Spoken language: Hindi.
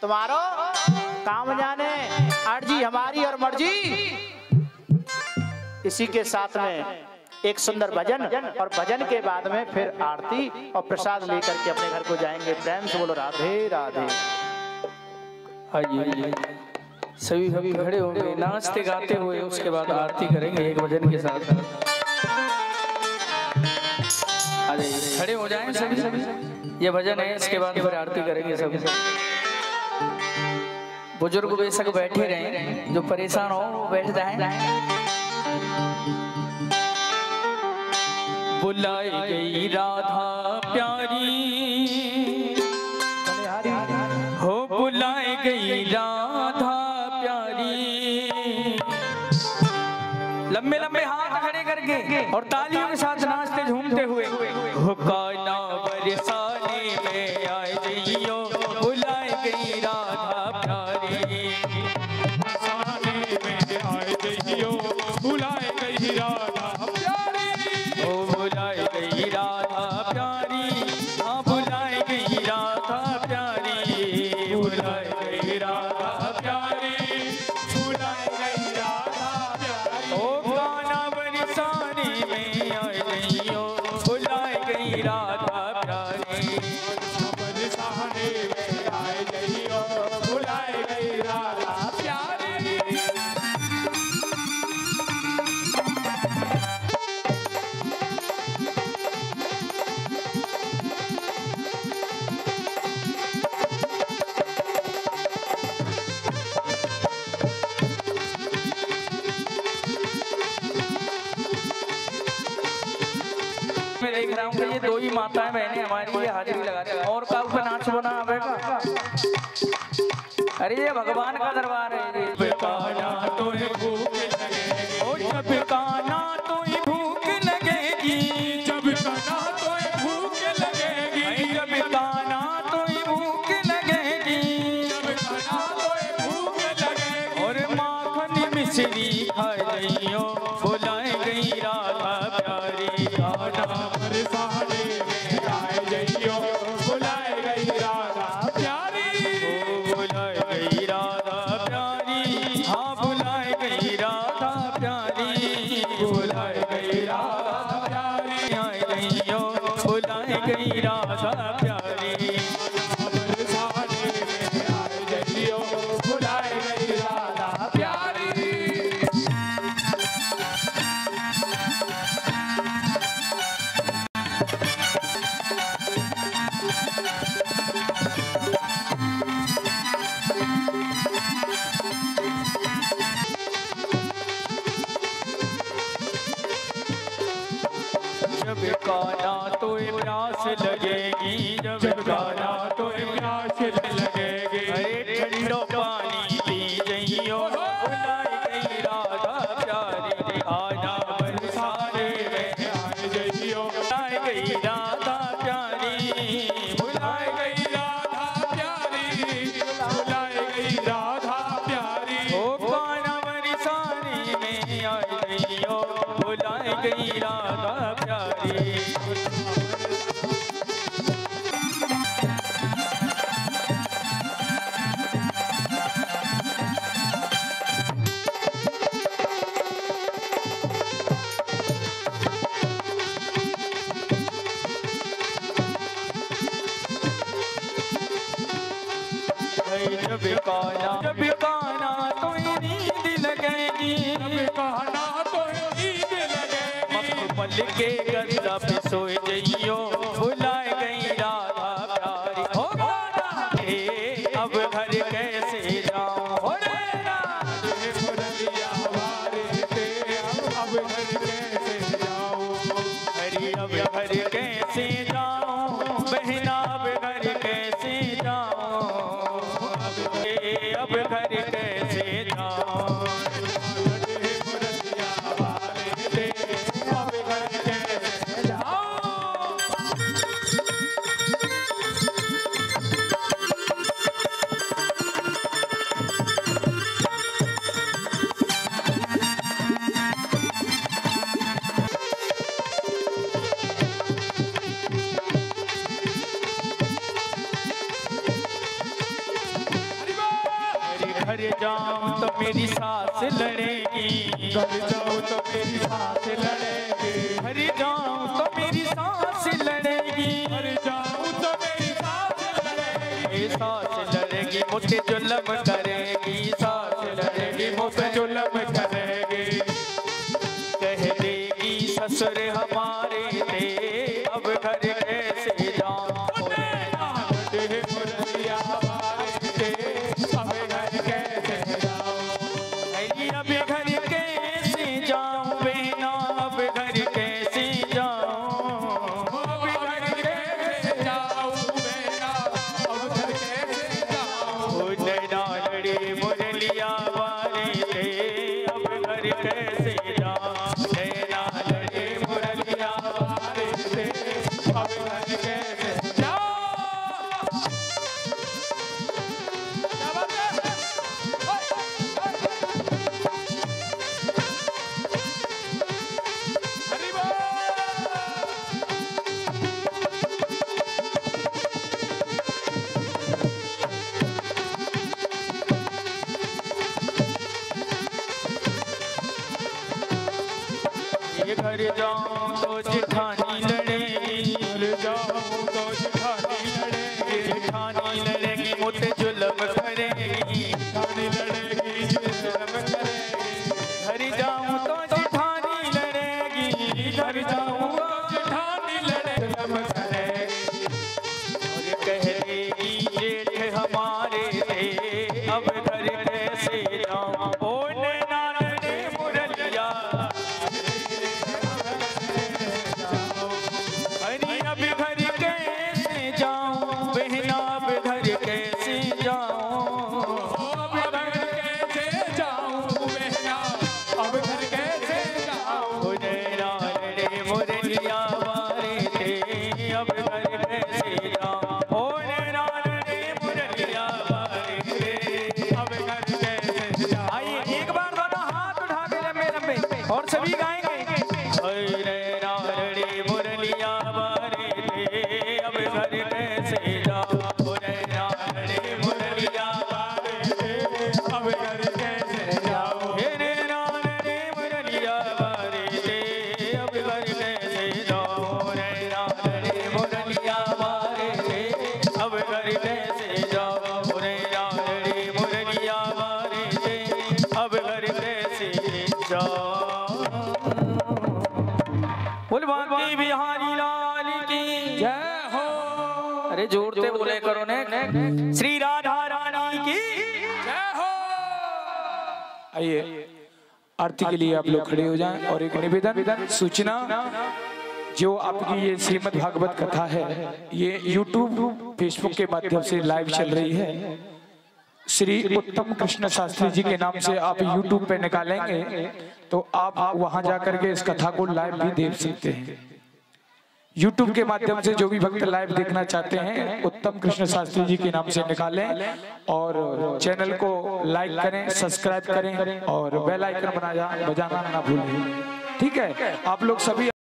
तुम्हारो काम जाने अर्जी हमारी और मर्जी। इसी के साथ में एक सुंदर भजन और भजन के बाद में फिर आरती और प्रसाद लेकर के अपने घर को जाएंगे। प्रेम से बोलो राधे राधे। आइए सभी सभी खड़े होंगे नाचते गाते हुए, उसके बाद आरती करेंगे एक भजन के साथ। अरे खड़े हो जाएं सभी सभी, ये भजन है, इसके बाद फिर आरती करेंगे सभी। बुजुर्ग बेशक बैठे रहे, जो परेशान हो वो बैठ जाए। बुलाई गई राधा प्यारी हो, बुलाई गई राधा प्यारी। लंबे लंबे हाथ खड़े करके और तालियों के साथ नाचते झूमते हुए हो, काना बरसाने में आए जइयो, बुलाई गई राधा प्यारी। बरसाने में आए जइयो, बुलाई गई राधा प्यारी। ओ बुलाई गई राधा प्यारी, हाँ बुलाई गई राधा प्यारी। बुलाई गई राधा प्यारी, बुलाई गई राधा प्यारी। ओ गाना बरसाने में आए जइयो, बुलाई गई राधा प्यारी। बरसाने में आए जइयो, बुलाई गई राधा प्यारी। मैं देख रहा हूँ कि ये दो ही माताएं बहनें हमारी ये हाजिरी लगा रही हैं, और का ऊपर नाच बना आवेगा। अरे ये भगवान का दरबार है। काना तो है भूख लगेगी, ओ जब काना तो ही भूख लगेगी, जब काना तो है भूख लगेगी, जब काना तो ही भूख लगेगी, जब काना तो है भूख लगेगी। और माखन मिश्री खा जइयो, बुलाई गई राधा प्यारी। काना बरसाने में आए जइयो, बुलाई गई राधा प्यारी। ओ बुलाई गई राधा प्यारी, हाँ बुलाई गई राधा प्यारी। बुलाई गई राधा प्यारी, आए जइयो, बुलाई गई राधा प्यारी। बरसाने में आए जइयो, बुलाई गई राधा प्यारी। जब काना तो प्यास लगेगी, जब काना तो प्यास लगेगी, अरे ठंडो पानी पी जइयो, बुलाई गई राधा प्यारी। आना बरसाने में आए जइयो, बुलाई गई राधा प्यारी। बुलाई गई राधा प्यारी, बुलाई गई राधा प्यारी। ओ काना बरसाने में आए जइयो, बुलाई गई राधा प्यारी। जब काना तो नींद लगेगी, काना तो नींद लगेगी, मखमल के गद्दा पे सोए जइयो, बुलाई गई राधा प्यारी। हो गाना हे अब घर कैसे जाऊं, हो रे ना मुरलिया वारे ते अब घर कैसे जाऊं। हरी अब घर कैसे जाऊं, बहना अब घर कैसे जाऊं, अब घर कैसे जाऊं। मुरलिया वारे ते अब घर कैसे जाऊं। जाऊं तो मेरी सांस लड़ेगी, घर जाऊं तो मेरी सांस लड़ेगी, घर जाऊं तो मेरी सांस लड़ेगी, घर जाऊं तो मेरी सांस लड़ेगी, ये सांस लड़ेगी मुझे जुल्म करेगी, सांस लड़ेगी मुझे जुल्म करेगी, कह देगी ससुर हमारे थे अब घर कैसे जाऊं, मुरलिया हमारे थे अब घर कैसे जाऊं, अब घर कैसे जाऊं बेना, अब घर कैसे जाऊं, अब घर कैसे जाऊं बेना, अब घर कैसे जाऊं, नैना लड़े मुरलिया वाले थे अब घर कैसे जाऊं, नैना लड़े मुरलिया वाले थे अब घर कैसे जाऊं। क्या बात है? हरि बोल। ये घर जाऊं तो जिठानी लड़ेगी, घर जाऊं तो जिठानी लड़ेगी, जिठानी लड़ेगी मुझे जुल्म करेगी, जिठानी लड़ेगी जुल्म करेगी, घर जाऊं तो जिठानी लड़ेगी, घर जाऊं तो जिठानी लड़ेगी जुल्म करेगी, और कह देगी जेठ हमारे थे अब घर कैसे जाऊं, ओ नैना लड़े मुरलिया, अरे अब घर कैसे जाऊं बहना, अब घर कैसे जाऊं, अब घर कैसे जाऊं बहना, अब घर कैसे जाऊं, ओ नैना लड़े मुरलिया वाले थे अब घर कैसे जाऊं, ओ नैना लड़े मुरलिया वाले थे अब घर कैसे जाऊं। आइए एक बार दोनों हाथ उठा के लंबे लंबे और सभी गाएंगे, ओए नैना लड़े मुरलिया वाले थे अब घर कैसे जाऊं, ओ नैना लड़े मुरलिया वाले थे अब घर कैसे जाऊं, हे नैना लड़े मुरलिया वाले थे अब घर कैसे जाऊं, नैना लड़े मुरलिया वाले थे अब घर कैसे जाऊं, नैना लड़े मुरलिया वाले थे अब घर कैसे जाऊं। बोल बांके बिहारी लाल की जय हो। अरे जोड़ते बोले करो ने श्री राधा रानी की जय हो। आइए आरती के लिए आप लोग खड़े हो जाएं और एक निवेदन सूचना, जो आपकी ये श्रीमद् भागवत कथा है ये YouTube फेसबुक के माध्यम से लाइव चल रही है। श्री उत्तम कृष्ण शास्त्री जी के नाम से आप YouTube पे निकालेंगे तो आप वहां जाकर के इस कथा को लाइव भी देख सकते हैं। YouTube के माध्यम से जो भी भक्त लाइव देखना चाहते हैं उत्तम कृष्ण शास्त्री जी के नाम से निकालें और चैनल को लाइक करें, सब्सक्राइब करें और बेल आइकन बजाना ना भूलें। ठीक है, आप लोग सभी